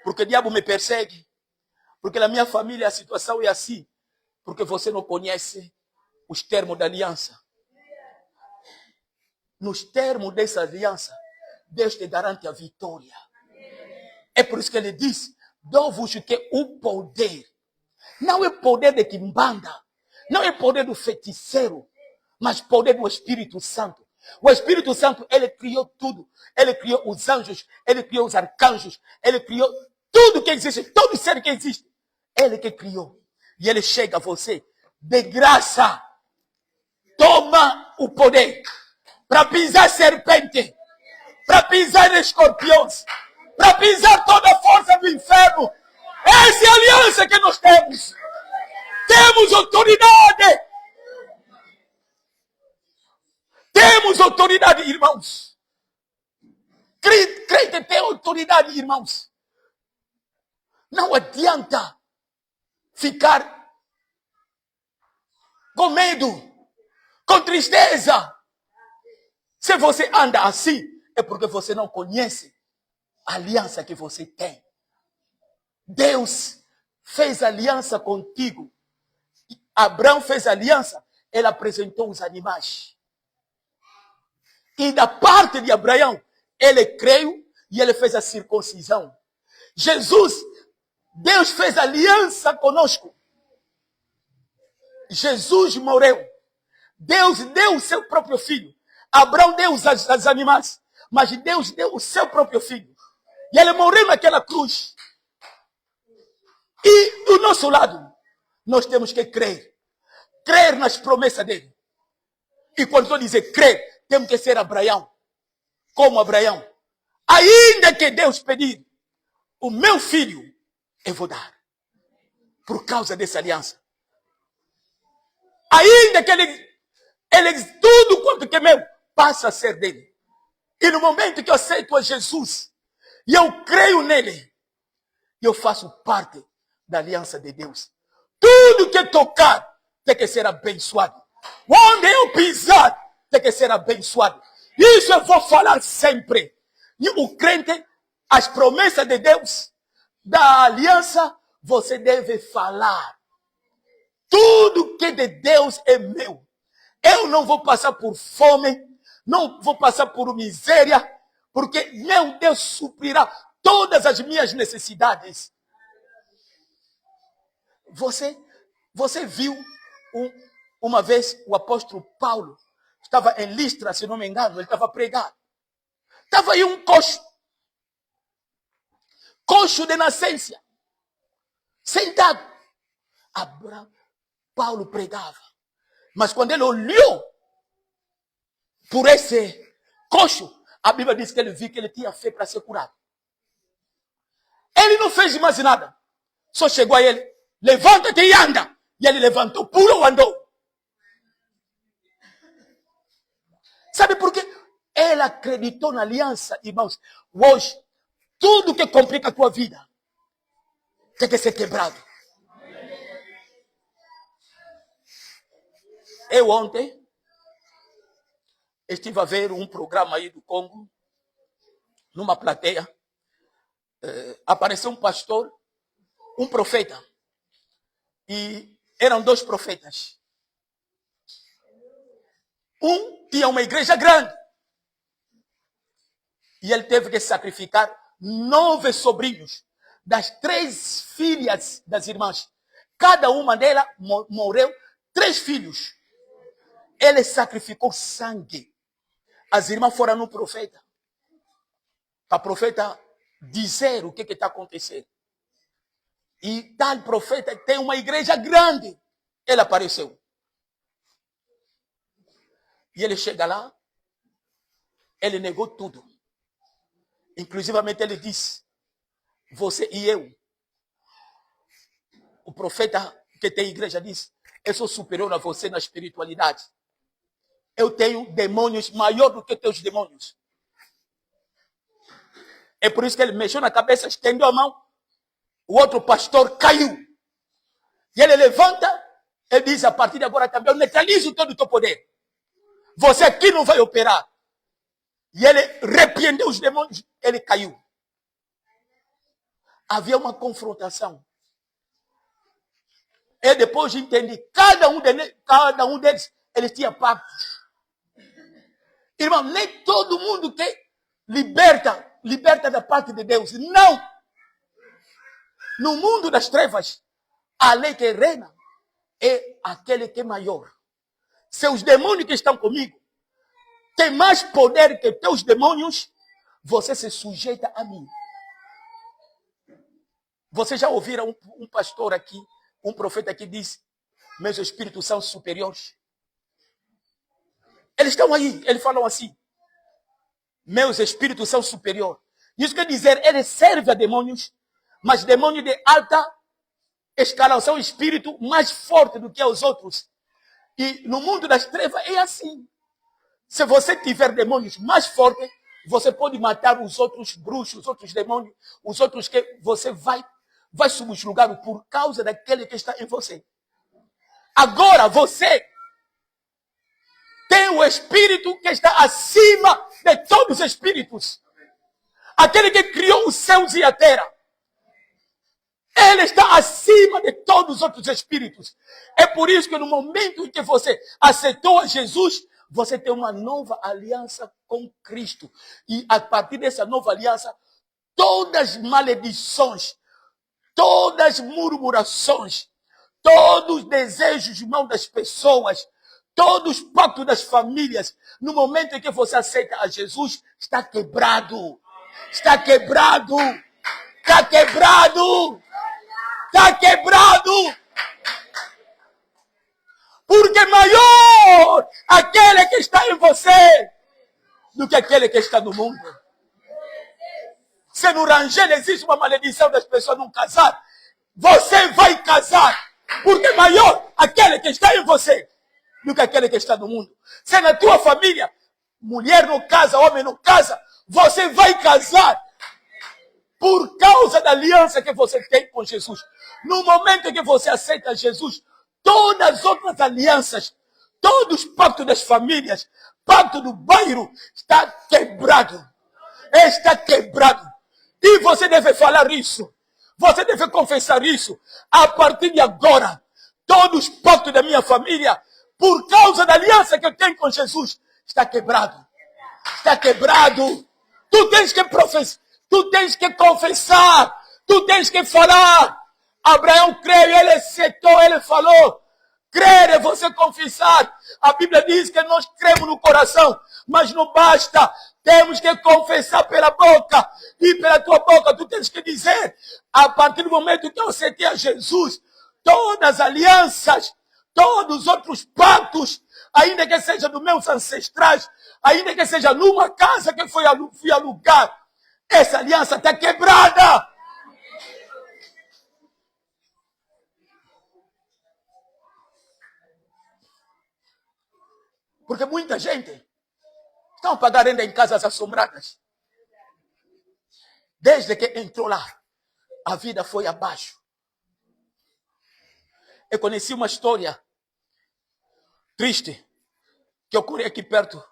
porque o diabo me persegue, porque na minha família a situação é assim, porque você não conhece os termos da aliança. Nos termos dessa aliança, Deus te garante a vitória. É por isso que ele diz, dou-vos que o poder, não é poder de quimbanda, não é poder do feiticeiro, mas poder do Espírito Santo. O Espírito Santo, ele criou tudo. Ele criou os anjos, ele criou os arcanjos, ele criou tudo que existe, todo ser que existe. Ele que criou. E ele chega a você de graça. Toma o poder para pisar serpente, para pisar escorpiões, para pisar toda a força do inferno. Essa é a aliança que nós temos. Temos autoridade. Temos autoridade, irmãos. Crente tem autoridade, irmãos. Não adianta ficar com medo, com tristeza. Se você anda assim, é porque você não conhece a aliança que você tem. Deus fez aliança contigo. Abraão fez aliança, ele apresentou os animais. E da parte de Abraão, ele creu e ele fez a circuncisão. Jesus, Deus fez aliança conosco. Jesus morreu. Deus deu o seu próprio filho. Abraão deu os animais, mas Deus deu o seu próprio filho. E ele morreu naquela cruz. E do nosso lado, nós temos que crer. Crer nas promessas dele. E quando eu dizer crer, temos que ser Abraão. Como Abraão. Ainda que Deus pedir, o meu filho, eu vou dar. Por causa dessa aliança. Ainda que ele tudo quanto que é meu, passa a ser dele. E no momento que eu aceito a Jesus, e eu creio nele, eu faço parte da aliança de Deus. Tudo que tocar tem que ser abençoado. Onde eu pisar tem que ser abençoado. Isso eu vou falar sempre. E o crente, as promessas de Deus, da aliança, você deve falar. Tudo que de Deus é meu. Eu não vou passar por fome, não vou passar por miséria, porque meu Deus suprirá todas as minhas necessidades. Você viu uma vez o apóstolo Paulo estava em Listra, se não me engano, ele estava pregando. Estava aí um coxo de nascença, sentado. Paulo pregava. Mas quando ele olhou por esse coxo, a Bíblia diz que ele viu que ele tinha fé para ser curado. Ele não fez mais nada. Só chegou a ele, levanta-te e anda. E ele levantou, pulou, andou. Sabe por quê? Ele acreditou na aliança, irmãos. Hoje, tudo que complica a tua vida tem que ser quebrado. Eu ontem estive a ver um programa aí do Congo, numa plateia. Apareceu um pastor, um profeta. E eram dois profetas. Um tinha uma igreja grande. E ele teve que sacrificar 9 sobrinhos das 3 filhas das irmãs. Cada uma delas morreu 3 filhos. Ele sacrificou sangue. As irmãs foram no profeta. Para o profeta dizer o que está acontecendo. E tal profeta tem uma igreja grande. Ele apareceu. E ele chega lá. Ele negou tudo. Inclusivamente ele disse, você e eu. O profeta que tem igreja diz, eu sou superior a você na espiritualidade. Eu tenho demônios maior do que teus demônios. É por isso que ele mexeu na cabeça, estendeu a mão. O outro pastor caiu. E ele levanta, ele diz, a partir de agora também, eu neutralizo todo o teu poder. Você aqui não vai operar. E ele repreendeu os demônios, ele caiu. Havia uma confrontação. E depois entendi, cada um deles, ele tinha pactos. Irmão, nem todo mundo que liberta da parte de Deus. Não! No mundo das trevas, a lei que reina é aquele que é maior. Seus demônios que estão comigo têm mais poder que teus demônios, você se sujeita a mim. Vocês já ouviram um pastor aqui, um profeta que diz, meus espíritos são superiores? Eles estão aí, eles falam assim, meus espíritos são superiores. Isso quer dizer, ele serve a demônios, mas demônios de alta escala são espírito mais forte do que os outros. E no mundo das trevas é assim. Se você tiver demônios mais fortes, você pode matar os outros bruxos, os outros demônios, os outros que você vai subjugar por causa daquele que está em você. Agora você tem o espírito que está acima de todos os espíritos. Aquele que criou os céus e a terra. Ele está acima de todos os outros espíritos. É por isso que no momento em que você aceitou a Jesus, você tem uma nova aliança com Cristo. E a partir dessa nova aliança, todas as maledições, todas as murmurações, todos os desejos, irmão, das pessoas, Todos os pactos das famílias, no momento em que você aceita a Jesus, está quebrado. Está quebrado. Está quebrado. Está quebrado. Porque maior aquele que está em você do que aquele que está no mundo. Se no Rangel existe uma maledição das pessoas não casar, você vai casar. Porque maior aquele que está em você do que aquele que está no mundo. Se na tua família, mulher não casa, homem não casa, você vai casar por causa da aliança que você tem com Jesus. No momento em que você aceita Jesus, todas as outras alianças, todos os pactos das famílias, pacto do bairro, está quebrado. Está quebrado. E você deve falar isso. Você deve confessar isso. A partir de agora, todos os pactos da minha família, por causa da aliança que eu tenho com Jesus, está quebrado. Está quebrado. Tu tens que professar. Tu tens que confessar. Tu tens que falar. Abraão creu, ele aceitou, ele falou. Crer é você confessar. A Bíblia diz que nós cremos no coração, mas não basta. Temos que confessar pela boca. E pela tua boca tu tens que dizer. A partir do momento que eu aceitei a Jesus, todas as alianças, todos os outros pactos, ainda que seja dos meus ancestrais, ainda que seja numa casa que fui alugar, essa aliança está quebrada. Porque muita gente está a pagar renda em casas assombradas. Desde que entrou lá, a vida foi abaixo. Eu conheci uma história triste que ocorreu aqui perto.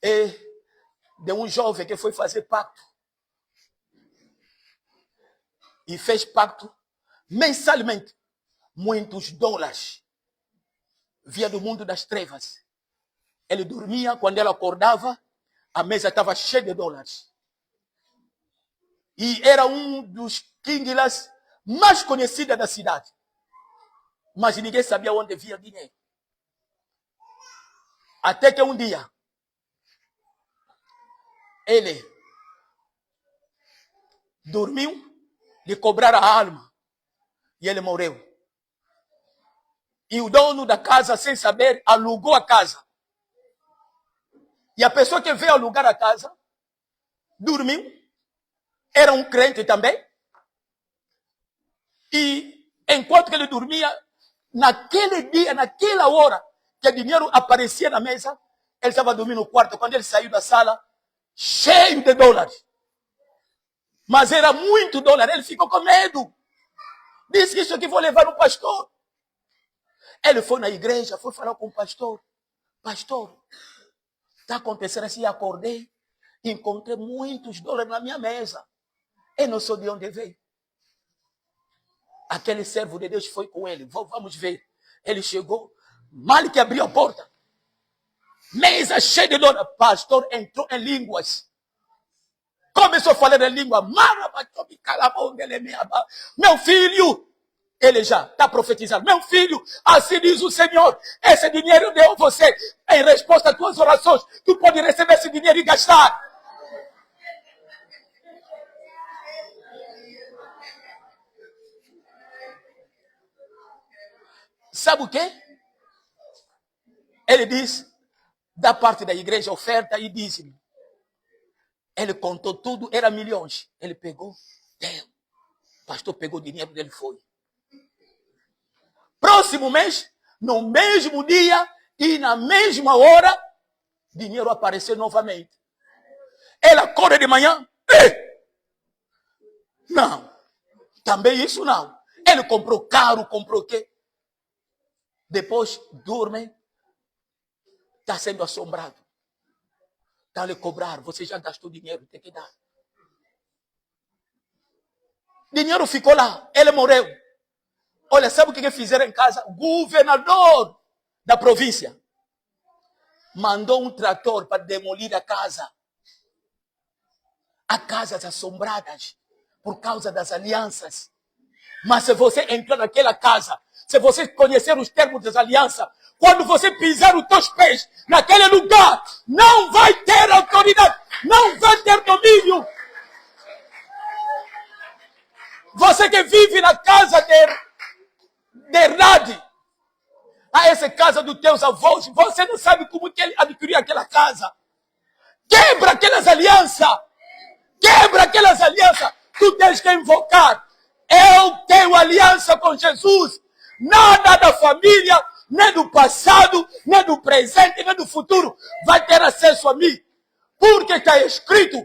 De um jovem que foi fazer pacto. E fez pacto mensalmente. Muitos dólares. Via do mundo das trevas. Ele dormia, quando ele acordava, a mesa estava cheia de dólares. E era um dos quinguilas mais conhecidos da cidade. Mas ninguém sabia onde via dinheiro. Até que um dia, ele dormiu, lhe cobraram a alma. E ele morreu. E o dono da casa, sem saber, alugou a casa. E a pessoa que veio alugar a casa, dormiu, era um crente também. E enquanto ele dormia, naquele dia, naquela hora, que o dinheiro aparecia na mesa, ele estava dormindo no quarto. Quando ele saiu da sala, cheio de dólares. Mas era muito dólar, ele ficou com medo. Disse que isso aqui vou levar no pastor. Ele foi na igreja, foi falar com o pastor. Pastor, está acontecendo assim, acordei, encontrei muitos dólares na minha mesa. Eu não sei de onde veio. Aquele servo de Deus foi com ele. Vamos ver. Ele chegou, mal que abriu a porta. Mesa cheia de dólares. Pastor entrou em línguas. Começou a falar em língua. Meu filho, ele já está profetizando. Meu filho, assim diz o Senhor. Esse dinheiro deu a você. Em resposta às tuas orações, tu pode receber esse dinheiro e gastar. Sabe o quê? Ele diz, da parte da igreja, oferta e dízimo. Ele contou tudo, era milhões. Ele pegou, deu. O pastor pegou o dinheiro dele e foi. Próximo mês, no mesmo dia e na mesma hora, dinheiro apareceu novamente. Ele acorda de manhã. Não. Também isso não. Ele comprou caro, comprou o quê? Depois dorme. Está sendo assombrado. Está a lhe cobrar. Você já gastou dinheiro, tem que dar. Dinheiro ficou lá. Ele morreu. Olha, sabe o que fizeram em casa? O governador da província mandou um trator para demolir a casa. Há casas assombradas por causa das alianças. Mas se você entrar naquela casa, se você conhecer os termos das alianças, quando você pisar os teus pés naquele lugar, não vai ter autoridade, não vai ter domínio. Você que vive na casa de Hernade, essa casa dos teus avós, você não sabe como que ele adquiriu aquela casa. Quebra aquelas alianças. Quebra aquelas alianças. Tu tens que invocar. Eu tenho aliança com Jesus. Nada da família, nem do passado, nem do presente, nem do futuro vai ter acesso a mim. Porque está escrito,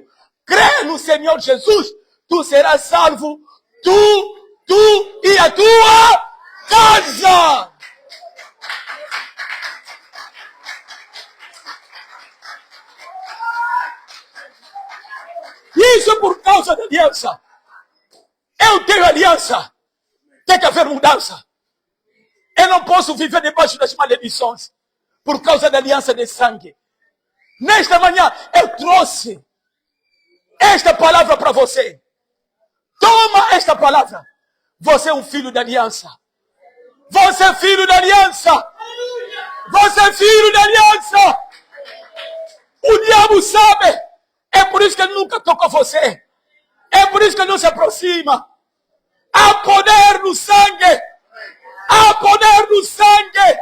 crê no Senhor Jesus, tu serás salvo, tu e a tua casa. Isso é por causa da aliança. Eu tenho aliança. Tem que haver mudança. Eu não posso viver debaixo das maledições por causa da aliança de sangue. Nesta manhã eu trouxe esta palavra para você. Toma esta palavra. Você é um filho da aliança. Você é filho da aliança. Você é filho da aliança. O diabo sabe. É por isso que ele nunca toca você. É por isso que ele não se aproxima. Há poder no sangue. Há poder no sangue.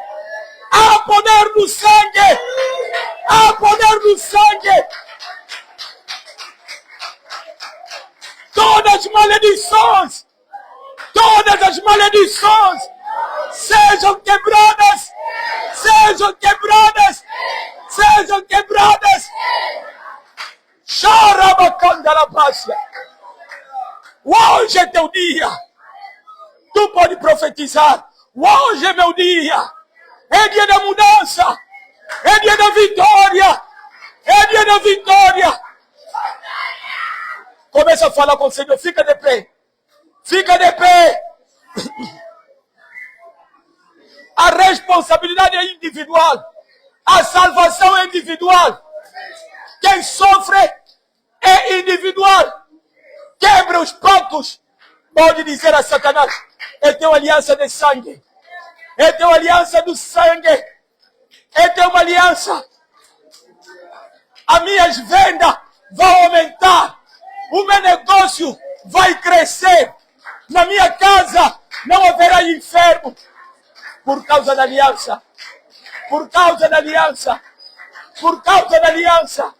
Há poder no sangue. Há poder no sangue. Todas as maledições sejam quebradas. Sejam quebradas. Sejam quebradas. Chora, bacana da pássia. Hoje é teu dia. Tu pode profetizar. Hoje é meu dia. É dia da mudança. É dia da vitória. É dia da vitória. Começa a falar com o Senhor. Fica de pé. Fica de pé. A responsabilidade é individual. A salvação é individual. Quem sofre é individual. Quebra os pactos. Pode dizer a Satanás, eu tenho aliança de sangue. Eu tenho aliança do sangue. Eu tenho uma aliança. As minhas vendas vão aumentar. O meu negócio vai crescer. Na minha casa não haverá enfermo. Por causa da aliança. Por causa da aliança. Por causa da aliança.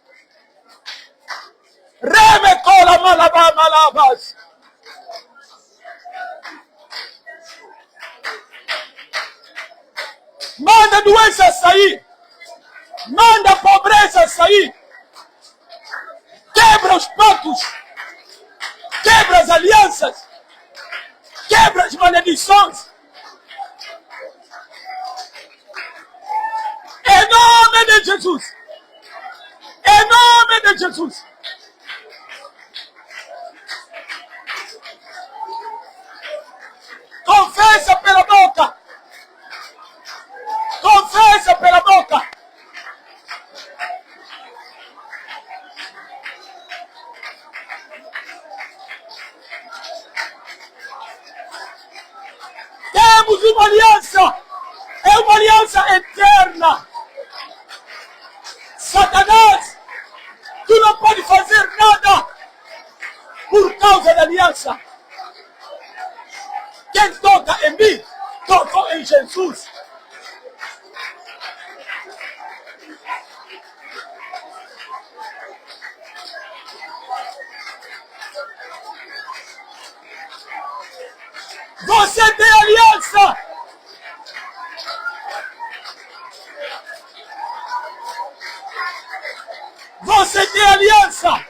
Remecola malabas. Manda a doença sair. Manda a pobreza sair. Quebra os pactos. Quebra as alianças. Quebra as maledições. Em nome de Jesus. Em nome de Jesus. Confessa pela boca. Confessa pela boca. Temos uma aliança. É uma aliança eterna. Satanás, tu não pode fazer nada por causa da aliança. Quem toca em mim, tocou em Jesus. Você tem aliança. Você tem aliança.